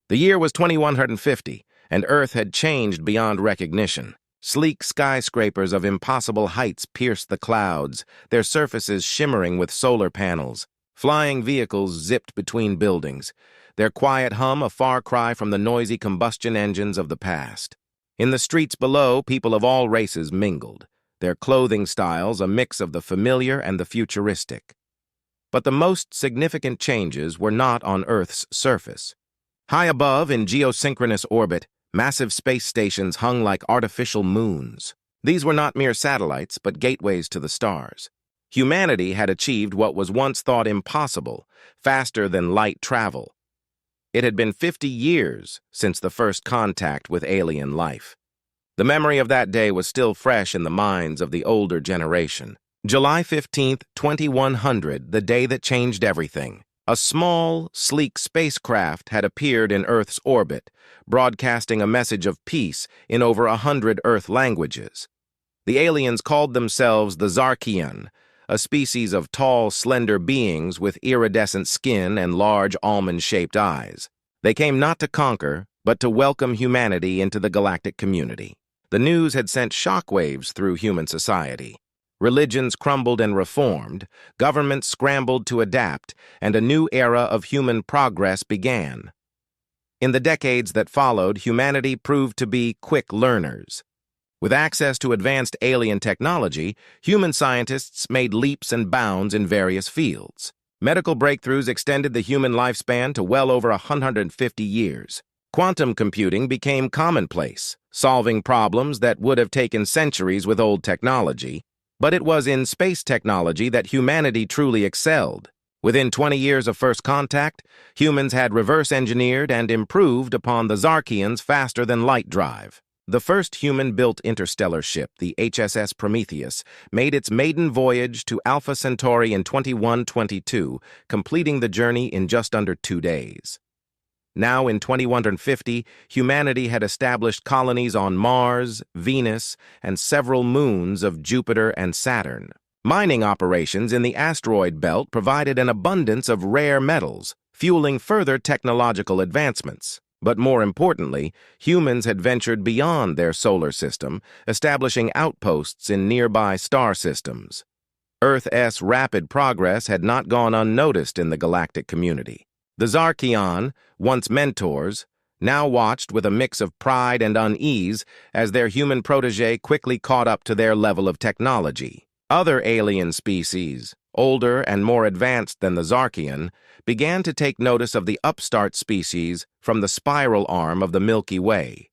The year was 2150, and Earth had changed beyond recognition. Sleek skyscrapers of impossible heights pierced the clouds, their surfaces shimmering with solar panels. Flying vehicles zipped between buildings, their quiet hum a far cry from the noisy combustion engines of the past. In the streets below, people of all races mingled, their clothing styles a mix of the familiar and the futuristic. But the most significant changes were not on Earth's surface. High above, in geosynchronous orbit, massive space stations hung like artificial moons. These were not mere satellites, but gateways to the stars. Humanity had achieved what was once thought impossible, faster than light travel. It had been 50 years since the first contact with alien life. The memory of that day was still fresh in the minds of the older generation. July 15th, 2100, the day that changed everything. A small, sleek spacecraft had appeared in Earth's orbit, broadcasting a message of peace in over 100 Earth languages. The aliens called themselves the Zarkian, a species of tall, slender beings with iridescent skin and large almond-shaped eyes. They came not to conquer, but to welcome humanity into the galactic community. The news had sent shockwaves through human society. Religions crumbled and reformed, governments scrambled to adapt, and a new era of human progress began. In the decades that followed, humanity proved to be quick learners. With access to advanced alien technology, human scientists made leaps and bounds in various fields. Medical breakthroughs extended the human lifespan to well over 150 years. Quantum computing became commonplace, solving problems that would have taken centuries with old technology. But it was in space technology that humanity truly excelled. Within 20 years of first contact, humans had reverse-engineered and improved upon the Zarkians' faster-than-light drive. The first human-built interstellar ship, the HSS Prometheus, made its maiden voyage to Alpha Centauri in 2122, completing the journey in just under 2 days. Now, in 2150, humanity had established colonies on Mars, Venus, and several moons of Jupiter and Saturn. Mining operations in the asteroid belt provided an abundance of rare metals, fueling further technological advancements. But more importantly, humans had ventured beyond their solar system, establishing outposts in nearby star systems. Earth's rapid progress had not gone unnoticed in the galactic community. The Zarkian, once mentors, now watched with a mix of pride and unease as their human protege quickly caught up to their level of technology. Other alien species, older and more advanced than the Zarkian, began to take notice of the upstart species from the spiral arm of the Milky Way.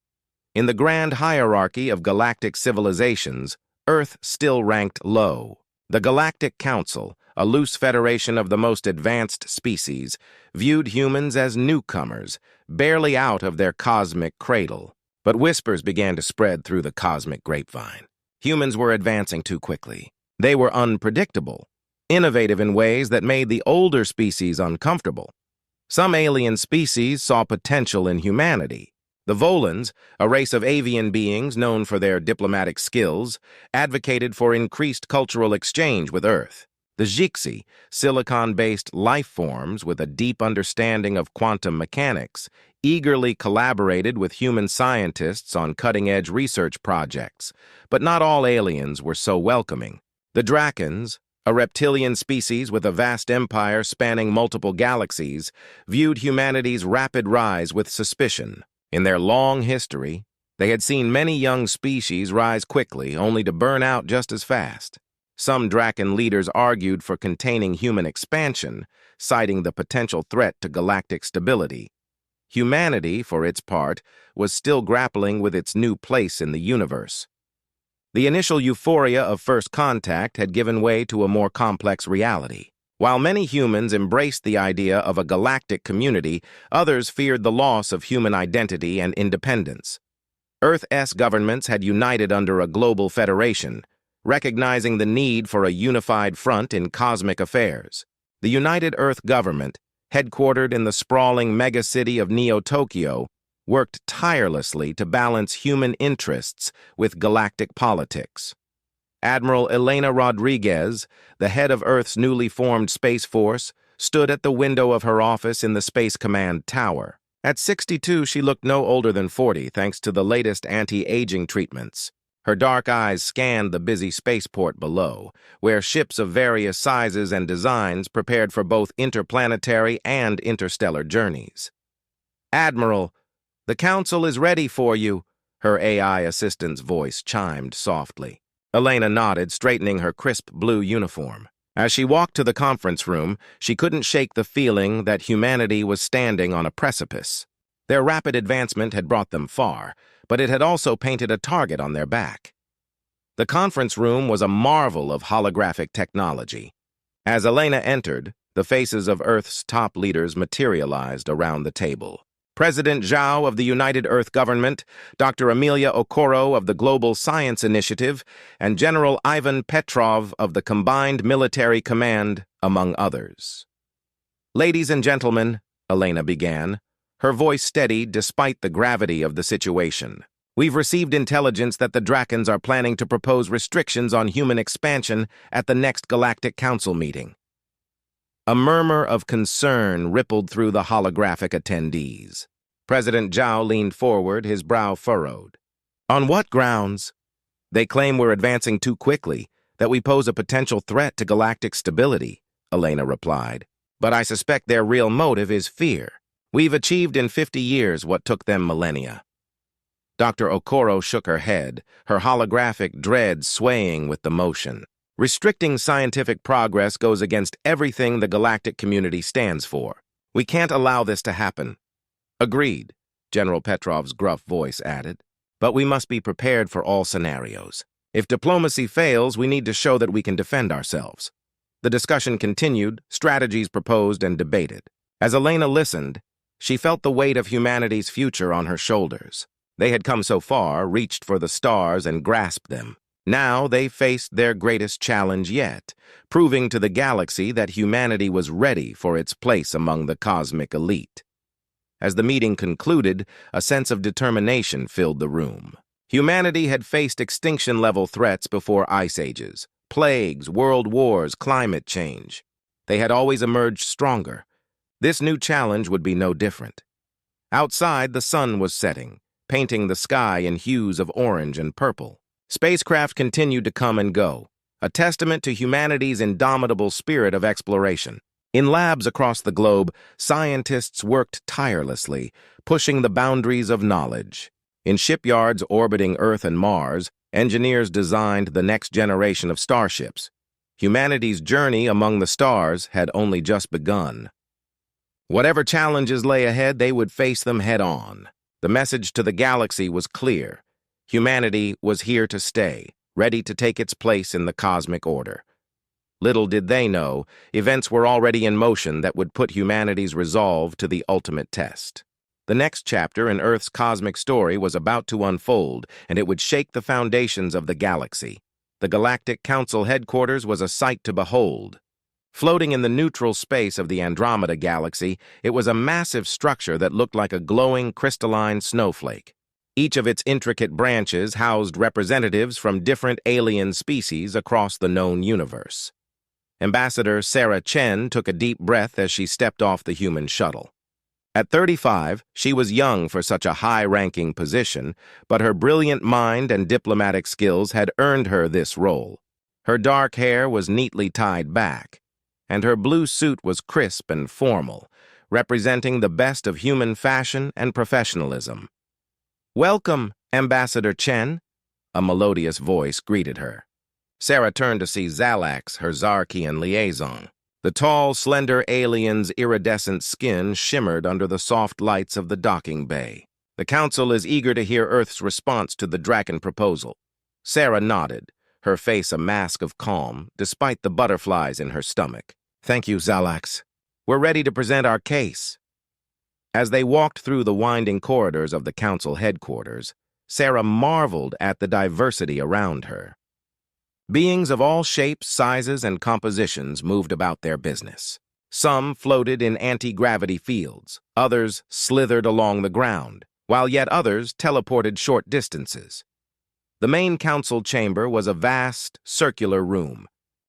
In the grand hierarchy of galactic civilizations, Earth still ranked low. The Galactic Council, a loose federation of the most advanced species, viewed humans as newcomers, barely out of their cosmic cradle. But whispers began to spread through the cosmic grapevine. Humans were advancing too quickly. They were unpredictable, innovative in ways that made the older species uncomfortable. Some alien species saw potential in humanity. The Volans, a race of avian beings known for their diplomatic skills, advocated for increased cultural exchange with Earth. The Jixi, silicon-based life forms with a deep understanding of quantum mechanics, eagerly collaborated with human scientists on cutting-edge research projects. But not all aliens were so welcoming. The Drakons, a reptilian species with a vast empire spanning multiple galaxies, viewed humanity's rapid rise with suspicion. In their long history, they had seen many young species rise quickly, only to burn out just as fast. Some Draken leaders argued for containing human expansion, citing the potential threat to galactic stability. Humanity, for its part, was still grappling with its new place in the universe. The initial euphoria of first contact had given way to a more complex reality. While many humans embraced the idea of a galactic community, others feared the loss of human identity and independence. Earth's governments had united under a global federation, recognizing the need for a unified front in cosmic affairs. The United Earth Government, headquartered in the sprawling megacity of Neo-Tokyo, worked tirelessly to balance human interests with galactic politics. Admiral Elena Rodriguez, the head of Earth's newly formed Space Force, stood at the window of her office in the Space Command Tower. At 62, she looked no older than 40 thanks to the latest anti-aging treatments. Her dark eyes scanned the busy spaceport below, where ships of various sizes and designs prepared for both interplanetary and interstellar journeys. "Admiral, the Council is ready for you," her AI assistant's voice chimed softly. Elena nodded, straightening her crisp blue uniform. As she walked to the conference room, she couldn't shake the feeling that humanity was standing on a precipice. Their rapid advancement had brought them far, but it had also painted a target on their back. The conference room was a marvel of holographic technology. As Elena entered, the faces of Earth's top leaders materialized around the table. President Zhao of the United Earth Government, Dr. Amelia Okoro of the Global Science Initiative, and General Ivan Petrov of the Combined Military Command, among others. "Ladies and gentlemen," Elena began, her voice steady despite the gravity of the situation. "We've received intelligence that the Drakons are planning to propose restrictions on human expansion at the next Galactic Council meeting." A murmur of concern rippled through the holographic attendees. President Zhao leaned forward, his brow furrowed. "On what grounds?" "They claim we're advancing too quickly, that we pose a potential threat to galactic stability," Elena replied. "But I suspect their real motive is fear. We've achieved in 50 years what took them millennia." Dr. Okoro shook her head, her holographic dread swaying with the motion. "Restricting scientific progress goes against everything the galactic community stands for. We can't allow this to happen." "Agreed," General Petrov's gruff voice added. "But we must be prepared for all scenarios. If diplomacy fails, we need to show that we can defend ourselves." The discussion continued, strategies proposed and debated. As Elena listened, she felt the weight of humanity's future on her shoulders. They had come so far, reached for the stars and grasped them. Now they faced their greatest challenge yet, proving to the galaxy that humanity was ready for its place among the cosmic elite. As the meeting concluded, a sense of determination filled the room. Humanity had faced extinction-level threats before ice ages, plagues, world wars, climate change. They had always emerged stronger. This new challenge would be no different. Outside, the sun was setting, painting the sky in hues of orange and purple. Spacecraft continued to come and go, a testament to humanity's indomitable spirit of exploration. In labs across the globe, scientists worked tirelessly, pushing the boundaries of knowledge. In shipyards orbiting Earth and Mars, engineers designed the next generation of starships. Humanity's journey among the stars had only just begun. Whatever challenges lay ahead, they would face them head-on. The message to the galaxy was clear. Humanity was here to stay, ready to take its place in the cosmic order. Little did they know, events were already in motion that would put humanity's resolve to the ultimate test. The next chapter in Earth's cosmic story was about to unfold, and it would shake the foundations of the galaxy. The Galactic Council headquarters was a sight to behold. Floating in the neutral space of the Andromeda Galaxy, it was a massive structure that looked like a glowing crystalline snowflake. Each of its intricate branches housed representatives from different alien species across the known universe. Ambassador Sarah Chen took a deep breath as she stepped off the human shuttle. At 35, she was young for such a high-ranking position, but her brilliant mind and diplomatic skills had earned her this role. Her dark hair was neatly tied back, and her blue suit was crisp and formal, representing the best of human fashion and professionalism. "Welcome, Ambassador Chen," a melodious voice greeted her. Sarah turned to see Zalax, her Zarkian liaison. The tall, slender alien's iridescent skin shimmered under the soft lights of the docking bay. "The Council is eager to hear Earth's response to the Draken proposal." Sarah nodded, her face a mask of calm, despite the butterflies in her stomach. "Thank you, Zalax. We're ready to present our case." As they walked through the winding corridors of the Council headquarters, Sarah marveled at the diversity around her. Beings of all shapes, sizes, and compositions moved about their business. Some floated in anti-gravity fields, others slithered along the ground, while yet others teleported short distances. The main council chamber was a vast, circular room.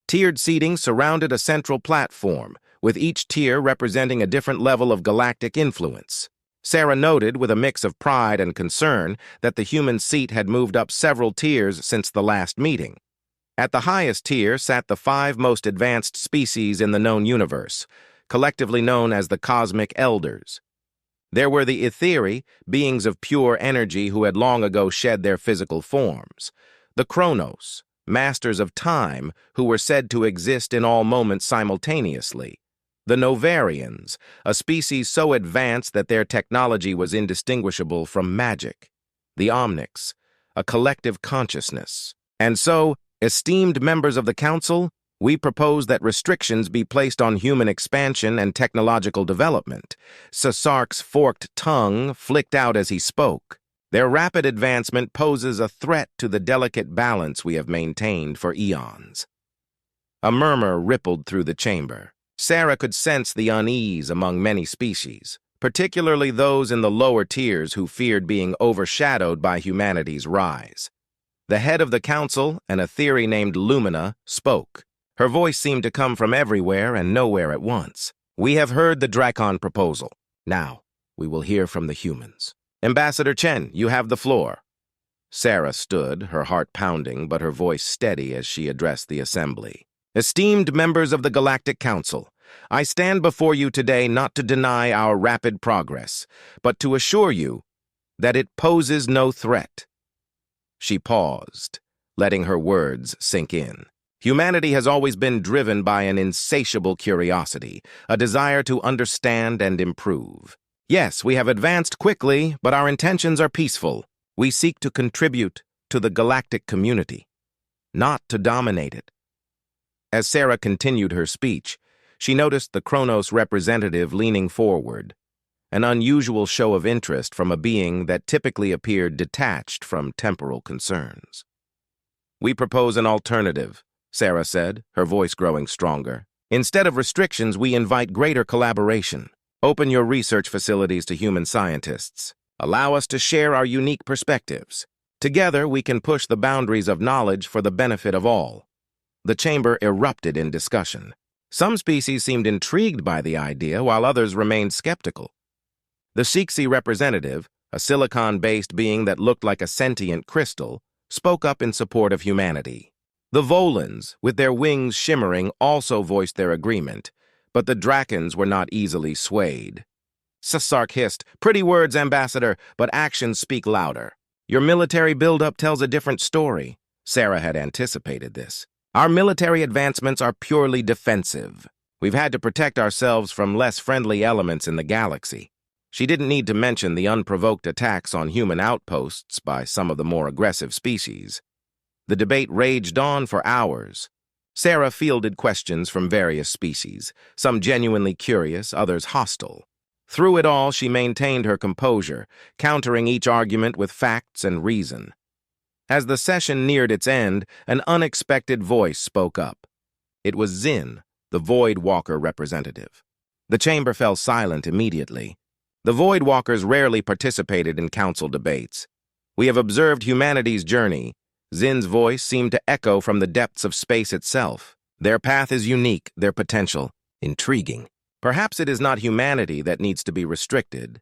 Tiered seating surrounded a central platform, with each tier representing a different level of galactic influence. Sarah noted with a mix of pride and concern that the human seat had moved up several tiers since the last meeting. At the highest tier sat the 5 most advanced species in the known universe, collectively known as the Cosmic Elders. There were the Etheri, beings of pure energy who had long ago shed their physical forms; the Chronos, masters of time who were said to exist in all moments simultaneously; the Novarians, a species so advanced that their technology was indistinguishable from magic; the Omnics, a collective consciousness. And so, esteemed members of the Council, we propose that restrictions be placed on human expansion and technological development. Sasark's forked tongue flicked out as he spoke. Their rapid advancement poses a threat to the delicate balance we have maintained for eons. A murmur rippled through the chamber. Sarah could sense the unease among many species, particularly those in the lower tiers who feared being overshadowed by humanity's rise. The head of the council, an Etheri named Lumina, spoke. Her voice seemed to come from everywhere and nowhere at once. "We have heard the Drakon proposal. Now, we will hear from the humans. Ambassador Chen, you have the floor." Sarah stood, her heart pounding but her voice steady as she addressed the assembly. "Esteemed members of the Galactic Council, I stand before you today not to deny our rapid progress, but to assure you that it poses no threat." She paused, letting her words sink in. Humanity has always been driven by an insatiable curiosity, a desire to understand and improve. Yes, we have advanced quickly, but our intentions are peaceful. We seek to contribute to the galactic community, not to dominate it. As Sarah continued her speech, she noticed the Chronos representative leaning forward, an unusual show of interest from a being that typically appeared detached from temporal concerns. "We propose an alternative," Sarah said, her voice growing stronger. "Instead of restrictions, we invite greater collaboration. Open your research facilities to human scientists. Allow us to share our unique perspectives. Together, we can push the boundaries of knowledge for the benefit of all." The chamber erupted in discussion. Some species seemed intrigued by the idea, while others remained skeptical. The Shixi representative, a silicon-based being that looked like a sentient crystal, spoke up in support of humanity. The Volans, with their wings shimmering, also voiced their agreement, but the Drakons were not easily swayed. Sasark hissed, "Pretty words, Ambassador, but actions speak louder. Your military buildup tells a different story." Sarah had anticipated this. "Our military advancements are purely defensive. We've had to protect ourselves from less friendly elements in the galaxy." She didn't need to mention the unprovoked attacks on human outposts by some of the more aggressive species. The debate raged on for hours. Sarah fielded questions from various species, some genuinely curious, others hostile. Through it all, she maintained her composure, countering each argument with facts and reason. As the session neared its end, an unexpected voice spoke up. It was Zin, the Void Walker representative. The chamber fell silent immediately. The Void Walkers rarely participated in council debates. "We have observed humanity's journey." Zin's voice seemed to echo from the depths of space itself. "Their path is unique, their potential intriguing. Perhaps it is not humanity that needs to be restricted,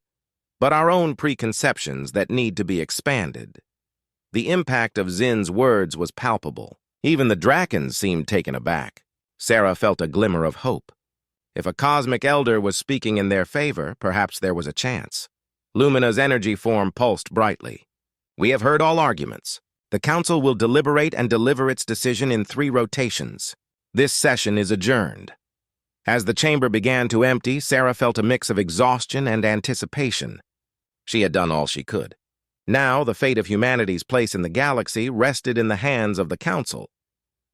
but our own preconceptions that need to be expanded." The impact of Zin's words was palpable. Even the Drakons seemed taken aback. Sarah felt a glimmer of hope. If a cosmic elder was speaking in their favor, perhaps there was a chance. Lumina's energy form pulsed brightly. "We have heard all arguments. The Council will deliberate and deliver its decision in 3 rotations. This session is adjourned." As the chamber began to empty, Sarah felt a mix of exhaustion and anticipation. She had done all she could. Now, the fate of humanity's place in the galaxy rested in the hands of the Council.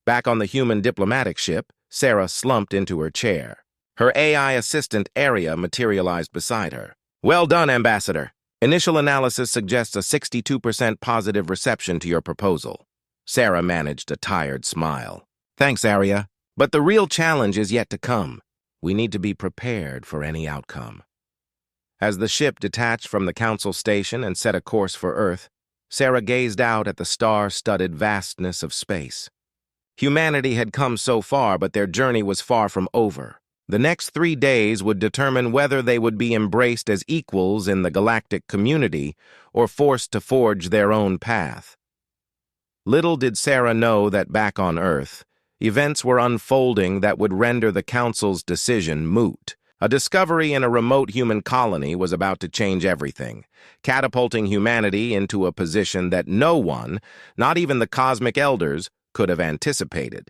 Back on the human diplomatic ship, Sarah slumped into her chair. Her AI assistant, Aria, materialized beside her. "Well done, Ambassador. Initial analysis suggests a 62% positive reception to your proposal." Sarah managed a tired smile. "Thanks, Aria. But the real challenge is yet to come. We need to be prepared for any outcome." As the ship detached from the Council station and set a course for Earth, Sarah gazed out at the star-studded vastness of space. Humanity had come so far, but their journey was far from over. The next 3 days would determine whether they would be embraced as equals in the galactic community or forced to forge their own path. Little did Sarah know that back on Earth, events were unfolding that would render the Council's decision moot. A discovery in a remote human colony was about to change everything, catapulting humanity into a position that no one, not even the cosmic elders, could have anticipated.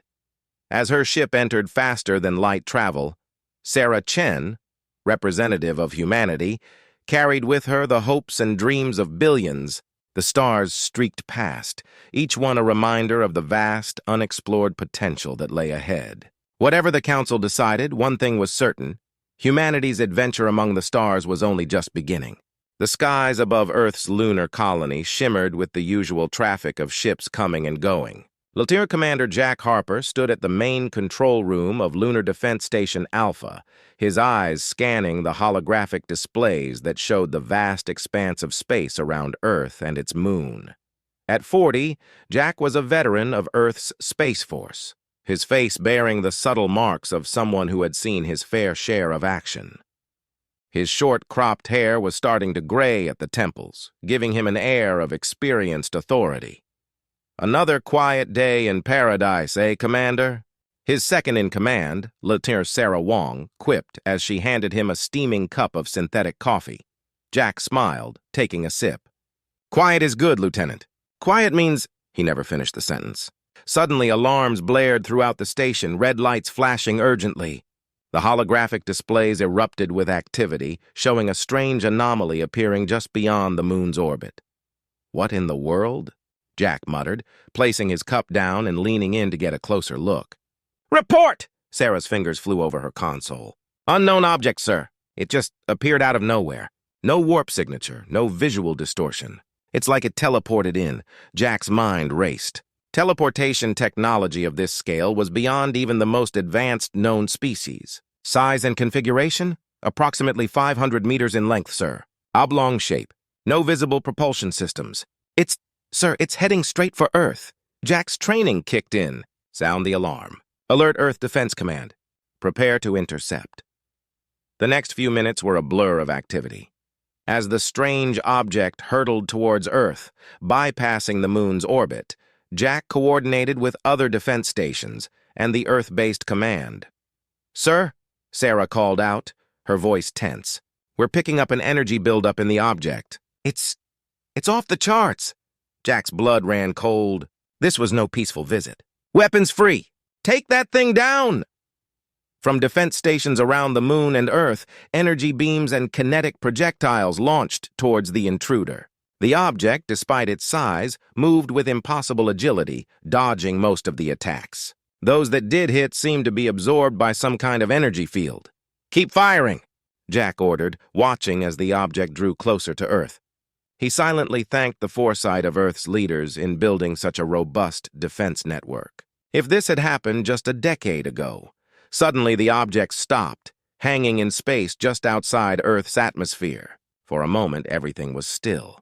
As her ship entered faster than light travel, Sarah Chen, representative of humanity, carried with her the hopes and dreams of billions. The stars streaked past, each one a reminder of the vast, unexplored potential that lay ahead. Whatever the Council decided, one thing was certain: humanity's adventure among the stars was only just beginning. The skies above Earth's lunar colony shimmered with the usual traffic of ships coming and going. Lieutenant Commander Jack Harper stood at the main control room of Lunar Defense Station Alpha, his eyes scanning the holographic displays that showed the vast expanse of space around Earth and its moon. At 40, Jack was a veteran of Earth's Space Force, his face bearing the subtle marks of someone who had seen his fair share of action. His short, cropped hair was starting to gray at the temples, giving him an air of experienced authority. "Another quiet day in paradise, eh, Commander?" His second-in-command, Lieutenant Sarah Wong, quipped as she handed him a steaming cup of synthetic coffee. Jack smiled, taking a sip. "Quiet is good, Lieutenant. Quiet means—" He never finished the sentence. Suddenly, alarms blared throughout the station, red lights flashing urgently. The holographic displays erupted with activity, showing a strange anomaly appearing just beyond the moon's orbit. "What in the world?" Jack muttered, placing his cup down and leaning in to get a closer look. "Report!" Sarah's fingers flew over her console. "Unknown object, sir. It just appeared out of nowhere. No warp signature, no visual distortion. It's like it teleported in." Jack's mind raced. Teleportation technology of this scale was beyond even the most advanced known species. Size and configuration? Approximately 500 meters in length, sir. Oblong shape. No visible propulsion systems. Sir, it's heading straight for Earth. Jack's training kicked in. Sound the alarm. Alert Earth Defense Command. Prepare to intercept. The next few minutes were a blur of activity. As the strange object hurtled towards Earth, bypassing the moon's orbit, Jack coordinated with other defense stations and the Earth-based command. "Sir," Sarah called out, her voice tense, "we're picking up an energy buildup in the object. It's off the charts." Jack's blood ran cold. This was no peaceful visit. "Weapons free! Take that thing down!" From defense stations around the moon and Earth, energy beams and kinetic projectiles launched towards the intruder. The object, despite its size, moved with impossible agility, dodging most of the attacks. Those that did hit seemed to be absorbed by some kind of energy field. "Keep firing," Jack ordered, watching as the object drew closer to Earth. He silently thanked the foresight of Earth's leaders in building such a robust defense network. If this had happened just a decade ago, suddenly the object stopped, hanging in space just outside Earth's atmosphere. For a moment, everything was still.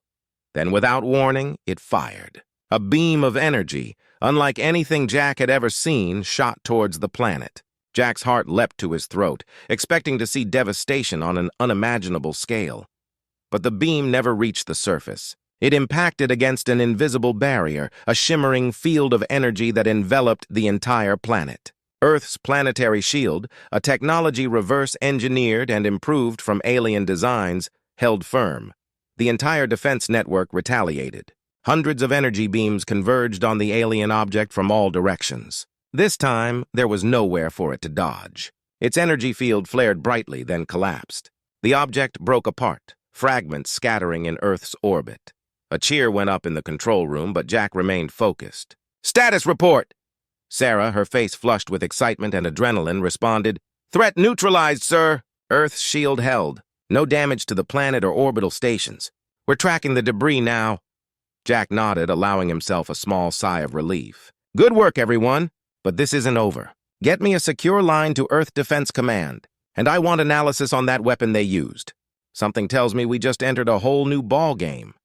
Then, without warning, it fired. A beam of energy, unlike anything Jack had ever seen, shot towards the planet. Jack's heart leapt to his throat, expecting to see devastation on an unimaginable scale. But the beam never reached the surface. It impacted against an invisible barrier, a shimmering field of energy that enveloped the entire planet. Earth's planetary shield, a technology reverse-engineered and improved from alien designs, held firm. The entire defense network retaliated. Hundreds of energy beams converged on the alien object from all directions. This time, there was nowhere for it to dodge. Its energy field flared brightly, then collapsed. The object broke apart, fragments scattering in Earth's orbit. A cheer went up in the control room, but Jack remained focused. "Status report!" Sarah, her face flushed with excitement and adrenaline, responded, "Threat neutralized, sir." Earth's shield held. No damage to the planet or orbital stations. "We're tracking the debris now." Jack nodded, allowing himself a small sigh of relief. "Good work, everyone. But this isn't over. Get me a secure line to Earth Defense Command, and I want analysis on that weapon they used. Something tells me we just entered a whole new ball game."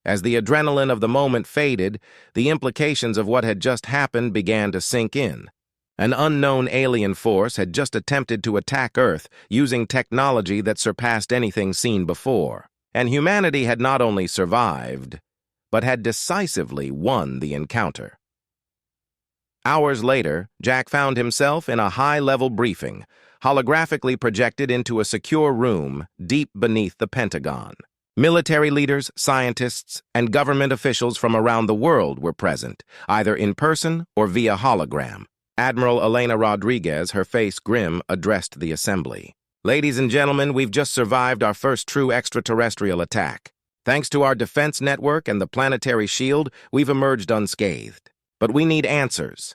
As the adrenaline of the moment faded, the implications of what had just happened began to sink in. An unknown alien force had just attempted to attack Earth using technology that surpassed anything seen before, and humanity had not only survived, but had decisively won the encounter. Hours later, Jack found himself in a high-level briefing, holographically projected into a secure room deep beneath the Pentagon. Military leaders, scientists, and government officials from around the world were present, either in person or via hologram. Admiral Elena Rodriguez, her face grim, addressed the assembly. "Ladies and gentlemen, we've just survived our first true extraterrestrial attack. Thanks to our defense network and the planetary shield, we've emerged unscathed. But we need answers."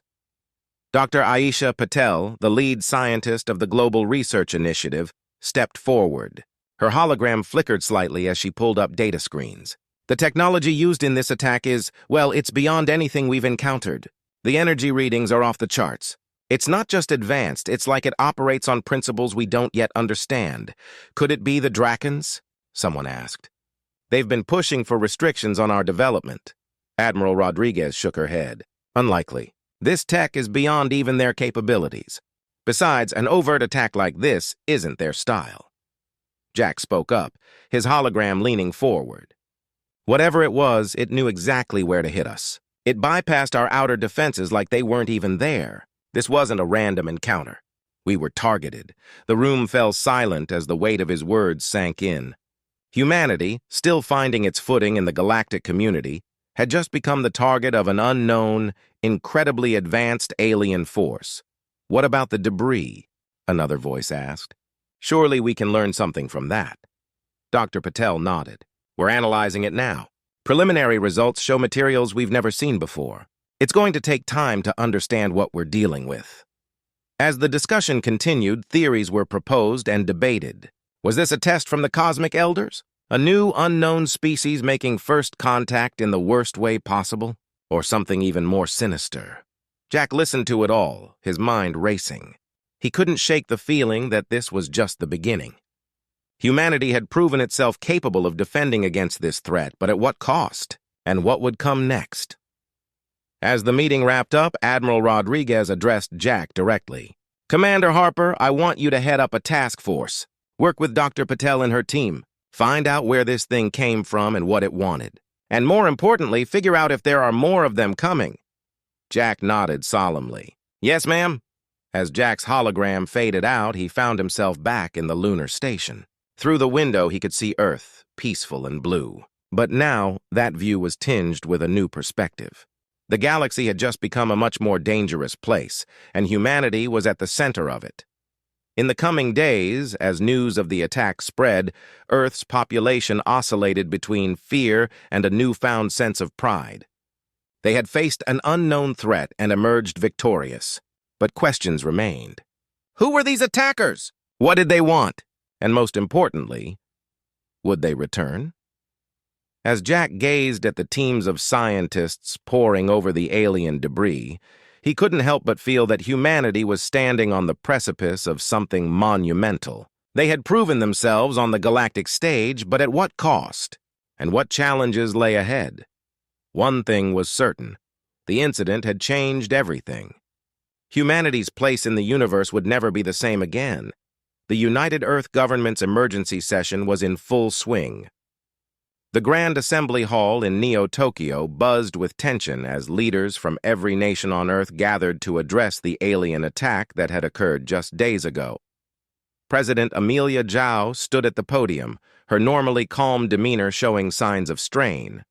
Dr. Aisha Patel, the lead scientist of the Global Research Initiative, stepped forward. Her hologram flickered slightly as she pulled up data screens. "The technology used in this attack is, well, it's beyond anything we've encountered. The energy readings are off the charts. It's not just advanced, it's like it operates on principles we don't yet understand. Could it be the Drakons?" someone asked. "They've been pushing for restrictions on our development." Admiral Rodriguez shook her head. "Unlikely. This tech is beyond even their capabilities. Besides, an overt attack like this isn't their style." Jack spoke up, his hologram leaning forward. "Whatever it was, it knew exactly where to hit us. It bypassed our outer defenses like they weren't even there. This wasn't a random encounter. We were targeted." The room fell silent as the weight of his words sank in. Humanity, still finding its footing in the galactic community, had just become the target of an unknown, incredibly advanced alien force. "What about the debris?" another voice asked. "Surely we can learn something from that." Dr. Patel nodded. "We're analyzing it now. Preliminary results show materials we've never seen before. It's going to take time to understand what we're dealing with." As the discussion continued, theories were proposed and debated. Was this a test from the cosmic elders? A new, unknown species making first contact in the worst way possible? Or something even more sinister? Jack listened to it all, his mind racing. He couldn't shake the feeling that this was just the beginning. Humanity had proven itself capable of defending against this threat, but at what cost? And what would come next? As the meeting wrapped up, Admiral Rodriguez addressed Jack directly. "Commander Harper, I want you to head up a task force. Work with Dr. Patel and her team. Find out where this thing came from and what it wanted. And more importantly, figure out if there are more of them coming." Jack nodded solemnly. "Yes, ma'am." As Jack's hologram faded out, he found himself back in the lunar station. Through the window, he could see Earth, peaceful and blue. But now, that view was tinged with a new perspective. The galaxy had just become a much more dangerous place, and humanity was at the center of it. In the coming days, as news of the attack spread, Earth's population oscillated between fear and a newfound sense of pride. They had faced an unknown threat and emerged victorious. But questions remained. Who were these attackers? What did they want? And most importantly, would they return? As Jack gazed at the teams of scientists poring over the alien debris, he couldn't help but feel that humanity was standing on the precipice of something monumental. They had proven themselves on the galactic stage, but at what cost? And what challenges lay ahead? One thing was certain. The incident had changed everything. Humanity's place in the universe would never be the same again. The United Earth Government's emergency session was in full swing. The Grand Assembly Hall in Neo-Tokyo buzzed with tension as leaders from every nation on Earth gathered to address the alien attack that had occurred just days ago. President Amelia Zhao stood at the podium, her normally calm demeanor showing signs of strain.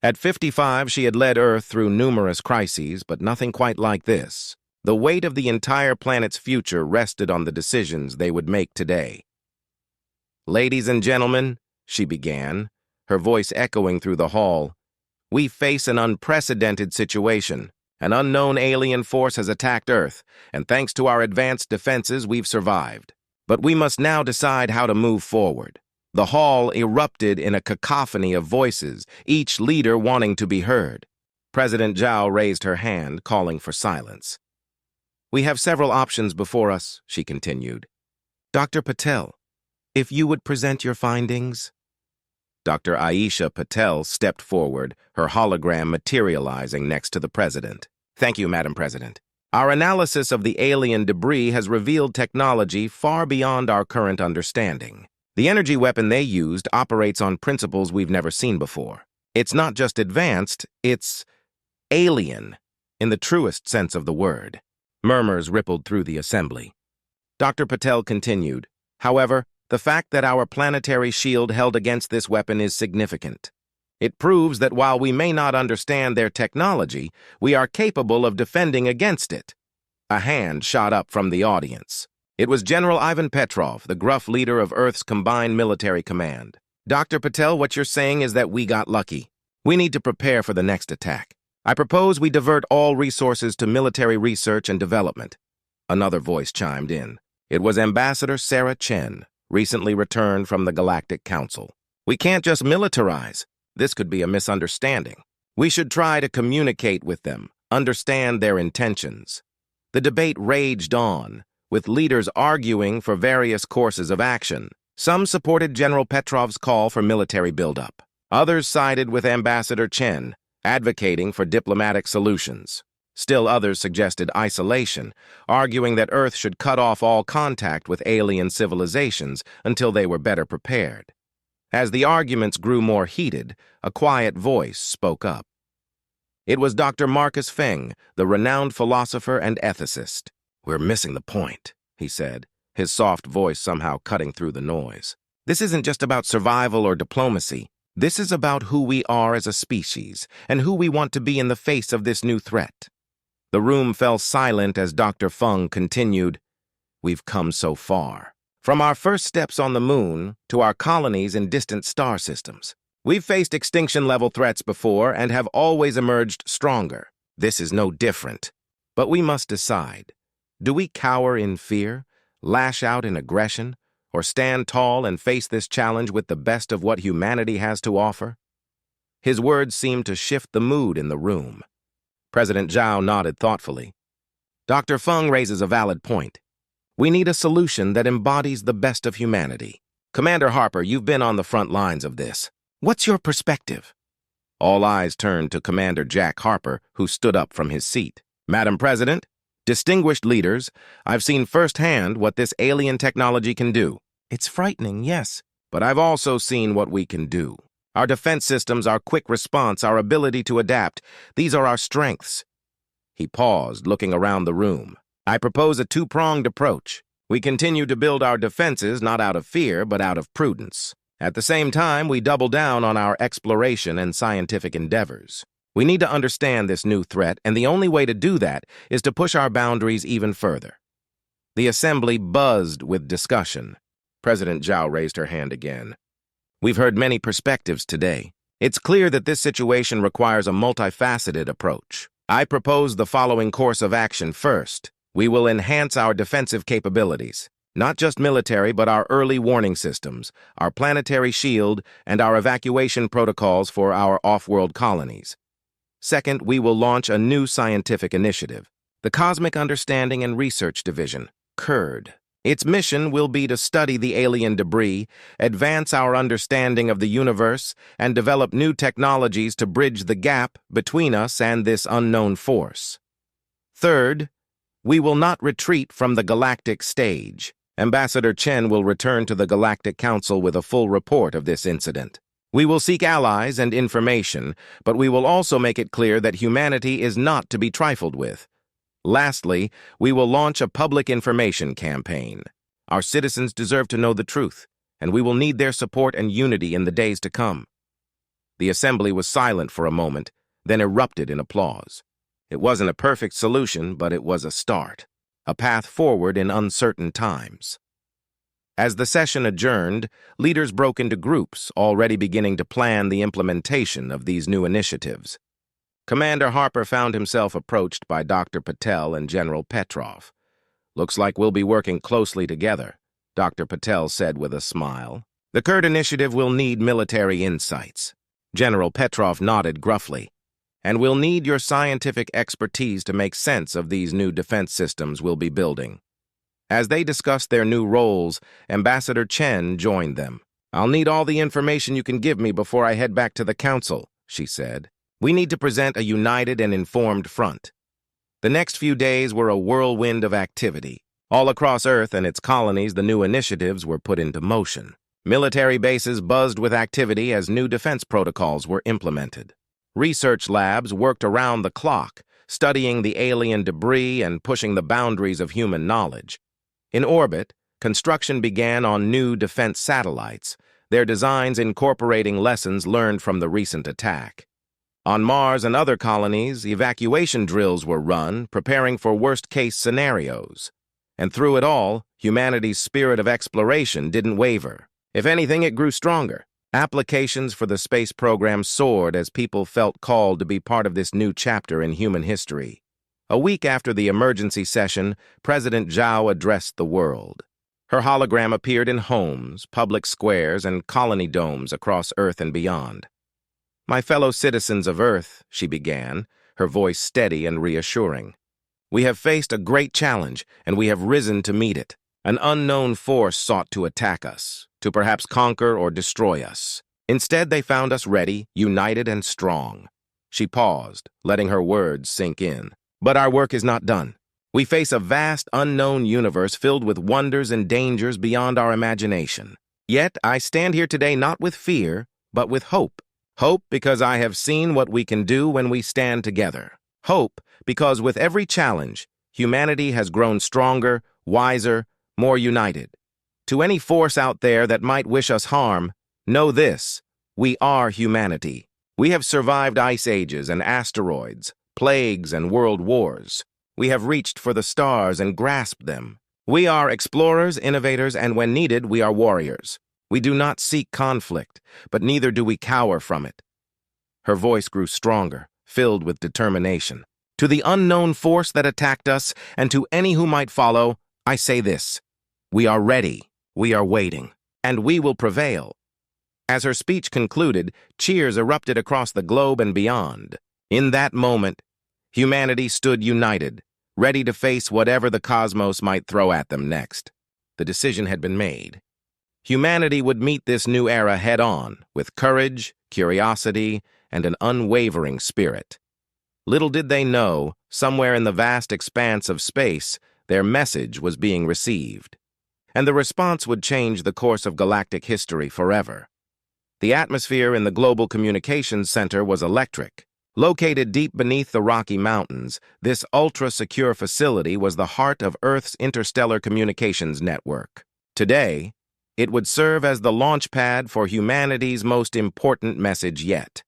At 55, she had led Earth through numerous crises, but nothing quite like this. The weight of the entire planet's future rested on the decisions they would make today. "Ladies and gentlemen," she began, her voice echoing through the hall, "we face an unprecedented situation. An unknown alien force has attacked Earth, and thanks to our advanced defenses, we've survived. But we must now decide how to move forward." The hall erupted in a cacophony of voices, each leader wanting to be heard. President Zhao raised her hand, calling for silence. "We have several options before us," she continued. "Dr. Patel, if you would present your findings." Dr. Aisha Patel stepped forward, her hologram materializing next to the president. "Thank you, Madam President. Our analysis of the alien debris has revealed technology far beyond our current understanding. The energy weapon they used operates on principles we've never seen before. It's not just advanced, it's alien, in the truest sense of the word. Murmurs rippled through the assembly. Dr. Patel continued, however, the fact that our planetary shield held against this weapon is significant. It proves that while we may not understand their technology, we are capable of defending against it. A hand shot up from the audience. It was General Ivan Petrov, the gruff leader of Earth's combined military command. Dr. Patel, what you're saying is that we got lucky. We need to prepare for the next attack. I propose we divert all resources to military research and development. Another voice chimed in. It was Ambassador Sarah Chen, recently returned from the Galactic Council. We can't just militarize. This could be a misunderstanding. We should try to communicate with them, understand their intentions. The debate raged on, with leaders arguing for various courses of action. Some supported General Petrov's call for military buildup. Others sided with Ambassador Chen, advocating for diplomatic solutions. Still others suggested isolation, arguing that Earth should cut off all contact with alien civilizations until they were better prepared. As the arguments grew more heated, a quiet voice spoke up. It was Dr. Marcus Feng, the renowned philosopher and ethicist. "We're missing the point," he said, his soft voice somehow cutting through the noise. "This isn't just about survival or diplomacy. This is about who we are as a species and who we want to be in the face of this new threat." The room fell silent as Dr. Feng continued, "We've come so far. From our first steps on the moon to our colonies in distant star systems. We've faced extinction-level threats before and have always emerged stronger. This is no different. But we must decide. Do we cower in fear, lash out in aggression, or stand tall and face this challenge with the best of what humanity has to offer?" His words seemed to shift the mood in the room. President Zhao nodded thoughtfully. "Dr. Feng raises a valid point. We need a solution that embodies the best of humanity. Commander Harper, you've been on the front lines of this. What's your perspective?" All eyes turned to Commander Jack Harper, who stood up from his seat. "Madam President, distinguished leaders, I've seen firsthand what this alien technology can do. It's frightening, yes, but I've also seen what we can do. Our defense systems, our quick response, our ability to adapt, these are our strengths." He paused, looking around the room. "I propose a two-pronged approach. We continue to build our defenses not out of fear, but out of prudence. At the same time, we double down on our exploration and scientific endeavors. We need to understand this new threat, and the only way to do that is to push our boundaries even further." The assembly buzzed with discussion. President Zhao raised her hand again. "We've heard many perspectives today. It's clear that this situation requires a multifaceted approach. I propose the following course of action first. We will enhance our defensive capabilities, not just military, but our early warning systems, our planetary shield, and our evacuation protocols for our off-world colonies. Second, we will launch a new scientific initiative, the Cosmic Understanding and Research Division, CURD. Its mission will be to study the alien debris, advance our understanding of the universe, and develop new technologies to bridge the gap between us and this unknown force. Third, we will not retreat from the galactic stage. Ambassador Chen will return to the Galactic Council with a full report of this incident. We will seek allies and information, but we will also make it clear that humanity is not to be trifled with. Lastly, we will launch a public information campaign. Our citizens deserve to know the truth, and we will need their support and unity in the days to come." The assembly was silent for a moment, then erupted in applause. It wasn't a perfect solution, but it was a start, a path forward in uncertain times. As the session adjourned, leaders broke into groups, already beginning to plan the implementation of these new initiatives. Commander Harper found himself approached by Dr. Patel and General Petrov. "Looks like we'll be working closely together," Dr. Patel said with a smile. "The CURD initiative will need military insights." General Petrov nodded gruffly. "And we'll need your scientific expertise to make sense of these new defense systems we'll be building." As they discussed their new roles, Ambassador Chen joined them. "I'll need all the information you can give me before I head back to the Council," she said. "We need to present a united and informed front." The next few days were a whirlwind of activity. All across Earth and its colonies, the new initiatives were put into motion. Military bases buzzed with activity as new defense protocols were implemented. Research labs worked around the clock, studying the alien debris and pushing the boundaries of human knowledge. In orbit, construction began on new defense satellites, their designs incorporating lessons learned from the recent attack. On Mars and other colonies, evacuation drills were run, preparing for worst-case scenarios. And through it all, humanity's spirit of exploration didn't waver. If anything, it grew stronger. Applications for the space program soared as people felt called to be part of this new chapter in human history. A week after the emergency session, President Zhao addressed the world. Her hologram appeared in homes, public squares, and colony domes across Earth and beyond. "My fellow citizens of Earth," she began, her voice steady and reassuring. "We have faced a great challenge, and we have risen to meet it. An unknown force sought to attack us, to perhaps conquer or destroy us. Instead, they found us ready, united, and strong." She paused, letting her words sink in. "But our work is not done. We face a vast, unknown universe filled with wonders and dangers beyond our imagination. Yet, I stand here today not with fear, but with hope. Hope because I have seen what we can do when we stand together. Hope because with every challenge, humanity has grown stronger, wiser, more united. To any force out there that might wish us harm, know this: we are humanity. We have survived ice ages and asteroids, plagues and world wars. We have reached for the stars and grasped them. We are explorers, innovators, and when needed, we are warriors. We do not seek conflict, but neither do we cower from it." Her voice grew stronger, filled with determination. "To the unknown force that attacked us, and to any who might follow, I say this: we are ready, we are waiting, and we will prevail." As her speech concluded, cheers erupted across the globe and beyond. In that moment, humanity stood united, ready to face whatever the cosmos might throw at them next. The decision had been made. Humanity would meet this new era head-on, with courage, curiosity, and an unwavering spirit. Little did they know, somewhere in the vast expanse of space, their message was being received. And the response would change the course of galactic history forever. The atmosphere in the Global Communications Center was electric. Located deep beneath the Rocky Mountains, this ultra-secure facility was the heart of Earth's interstellar communications network. Today, it would serve as the launch pad for humanity's most important message yet.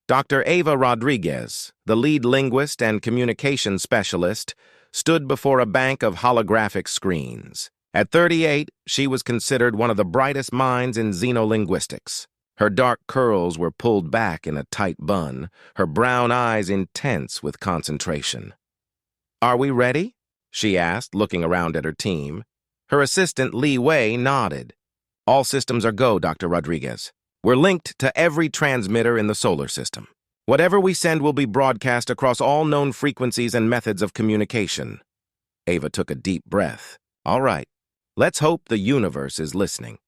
Dr. Eva Rodriguez, the lead linguist and communications specialist, stood before a bank of holographic screens. At 38, she was considered one of the brightest minds in xenolinguistics. Her dark curls were pulled back in a tight bun, her brown eyes intense with concentration. "Are we ready?" she asked, looking around at her team. Her assistant, Li Wei, nodded. "All systems are go, Dr. Rodriguez. We're linked to every transmitter in the solar system. Whatever we send will be broadcast across all known frequencies and methods of communication." Ava took a deep breath. "All right, let's hope the universe is listening."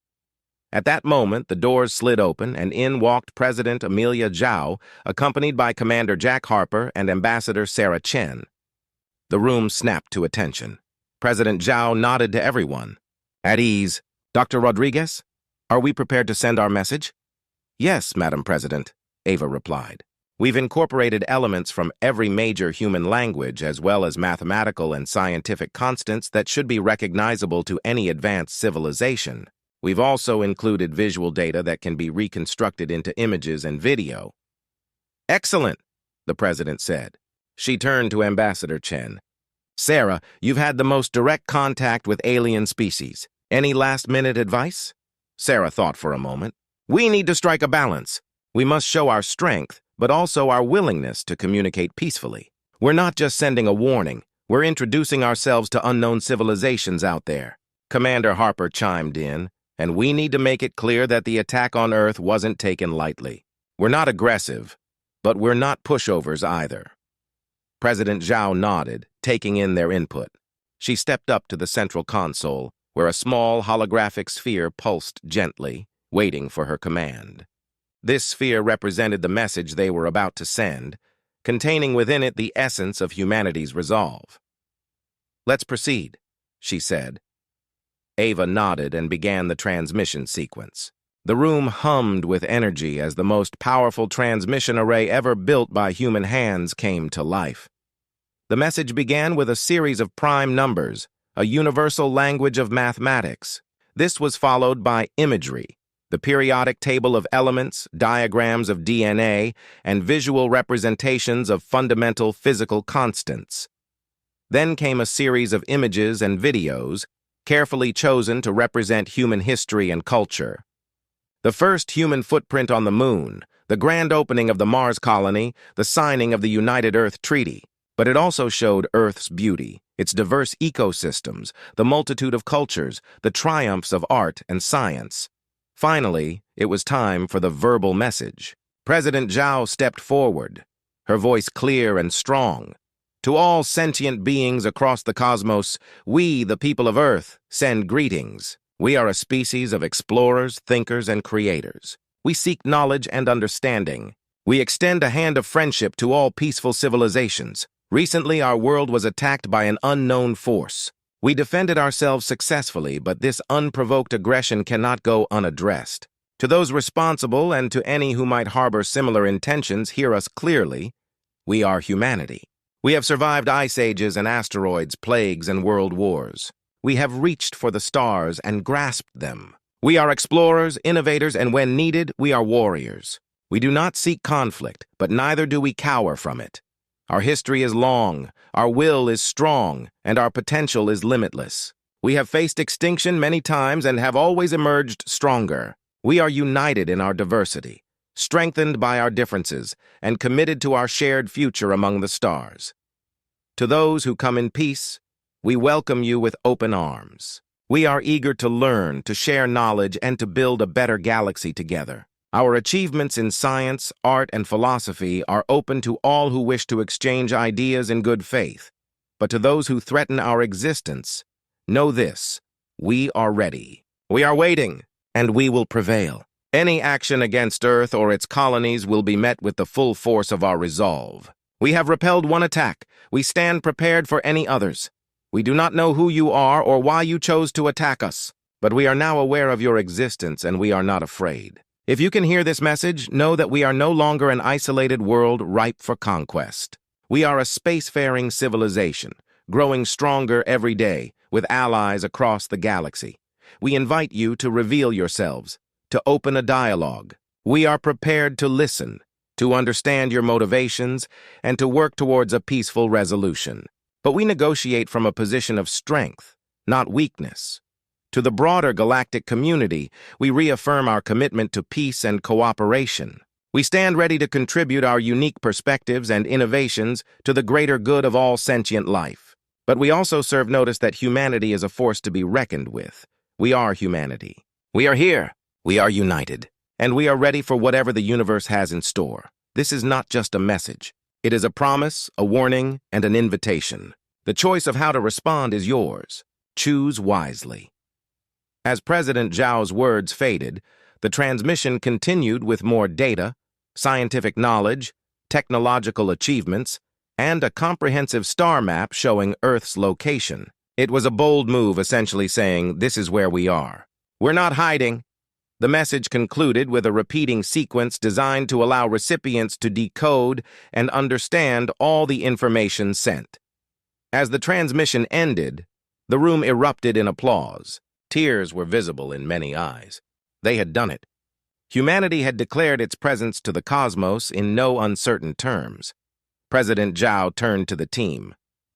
At that moment, the doors slid open, and in walked President Amelia Zhao, accompanied by Commander Jack Harper and Ambassador Sarah Chen. The room snapped to attention. President Zhao nodded to everyone. "At ease. Dr. Rodriguez, are we prepared to send our message?" "Yes, Madam President," Ava replied. "We've incorporated elements from every major human language as well as mathematical and scientific constants that should be recognizable to any advanced civilization. We've also included visual data that can be reconstructed into images and video." "Excellent," the president said. She turned to Ambassador Chen. "Sarah, you've had the most direct contact with alien species. Any last-minute advice?" Sarah thought for a moment. "We need to strike a balance. We must show our strength, but also our willingness to communicate peacefully. We're not just sending a warning. We're introducing ourselves to unknown civilizations out there." Commander Harper chimed in. "And we need to make it clear that the attack on Earth wasn't taken lightly. We're not aggressive, but we're not pushovers either." President Zhao nodded, taking in their input. She stepped up to the central console, where a small holographic sphere pulsed gently, waiting for her command. This sphere represented the message they were about to send, containing within it the essence of humanity's resolve. "Let's proceed," she said. Ava nodded and began the transmission sequence. The room hummed with energy as the most powerful transmission array ever built by human hands came to life. The message began with a series of prime numbers, a universal language of mathematics. This was followed by imagery, the periodic table of elements, diagrams of DNA, and visual representations of fundamental physical constants. Then came a series of images and videos, carefully chosen to represent human history and culture. The first human footprint on the moon, the grand opening of the Mars colony, the signing of the United Earth Treaty. But it also showed Earth's beauty, its diverse ecosystems, the multitude of cultures, the triumphs of art and science. Finally, it was time for the verbal message. President Zhao stepped forward, her voice clear and strong. "To all sentient beings across the cosmos, we, the people of Earth, send greetings. We are a species of explorers, thinkers, and creators. We seek knowledge and understanding. We extend a hand of friendship to all peaceful civilizations. Recently, our world was attacked by an unknown force. We defended ourselves successfully, but this unprovoked aggression cannot go unaddressed. To those responsible and to any who might harbor similar intentions, hear us clearly. We are humanity. We have survived ice ages and asteroids, plagues, and world wars. We have reached for the stars and grasped them. We are explorers, innovators, and when needed, we are warriors. We do not seek conflict, but neither do we cower from it. Our history is long, our will is strong, and our potential is limitless. We have faced extinction many times and have always emerged stronger. We are united in our diversity, strengthened by our differences, and committed to our shared future among the stars. To those who come in peace, we welcome you with open arms. We are eager to learn, to share knowledge, and to build a better galaxy together. Our achievements in science, art, and philosophy are open to all who wish to exchange ideas in good faith. But to those who threaten our existence, know this: we are ready. We are waiting, and we will prevail. Any action against Earth or its colonies will be met with the full force of our resolve. We have repelled one attack. We stand prepared for any others. We do not know who you are or why you chose to attack us, but we are now aware of your existence and we are not afraid. If you can hear this message, know that we are no longer an isolated world ripe for conquest. We are a spacefaring civilization, growing stronger every day, with allies across the galaxy. We invite you to reveal yourselves, to open a dialogue. We are prepared to listen, to understand your motivations, and to work towards a peaceful resolution. But we negotiate from a position of strength, not weakness. To the broader galactic community, we reaffirm our commitment to peace and cooperation. We stand ready to contribute our unique perspectives and innovations to the greater good of all sentient life. But we also serve notice that humanity is a force to be reckoned with. We are humanity. We are here. We are united. And we are ready for whatever the universe has in store. This is not just a message. It is a promise, a warning, and an invitation. The choice of how to respond is yours. Choose wisely. As President Zhao's words faded, the transmission continued with more data, scientific knowledge, technological achievements, and a comprehensive star map showing Earth's location. It was a bold move, essentially saying, "This is where we are. We're not hiding." The message concluded with a repeating sequence designed to allow recipients to decode and understand all the information sent. As the transmission ended, the room erupted in applause. Tears were visible in many eyes. They had done it. Humanity had declared its presence to the cosmos in no uncertain terms. President Zhao turned to the team.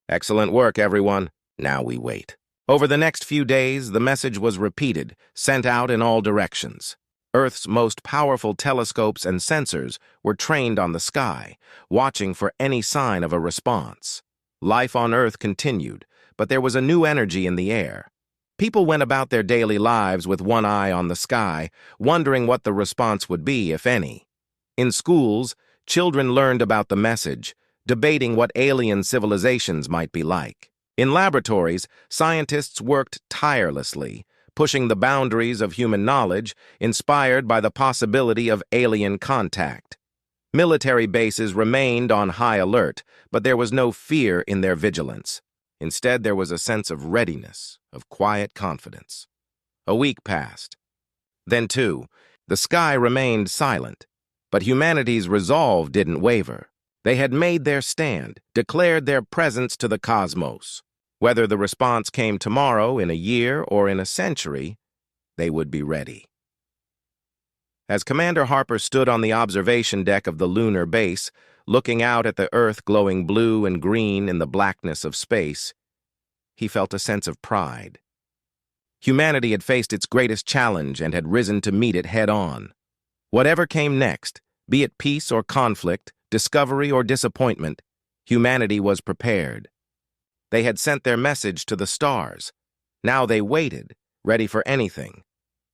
"Excellent work, everyone. Now we wait." Over the next few days, the message was repeated, sent out in all directions. Earth's most powerful telescopes and sensors were trained on the sky, watching for any sign of a response. Life on Earth continued, but there was a new energy in the air. People went about their daily lives with one eye on the sky, wondering what the response would be, if any. In schools, children learned about the message, debating what alien civilizations might be like. In laboratories, scientists worked tirelessly, pushing the boundaries of human knowledge, inspired by the possibility of alien contact. Military bases remained on high alert, but there was no fear in their vigilance. Instead, there was a sense of readiness, of quiet confidence. A week passed. Then two. The sky remained silent, but humanity's resolve didn't waver. They had made their stand, declared their presence to the cosmos. Whether the response came tomorrow, in a year, or in a century, they would be ready. As Commander Harper stood on the observation deck of the lunar base, looking out at the Earth glowing blue and green in the blackness of space, he felt a sense of pride. Humanity had faced its greatest challenge and had risen to meet it head-on. Whatever came next, be it peace or conflict, discovery or disappointment, humanity was prepared. They had sent their message to the stars. Now they waited, ready for anything.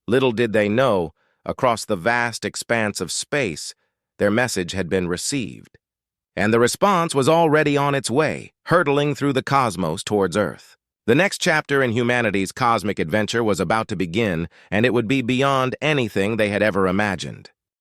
Little did they know, across the vast expanse of space, their message had been received. And the response was already on its way, hurtling through the cosmos towards Earth. The next chapter in humanity's cosmic adventure was about to begin, and it would be beyond anything they had ever imagined.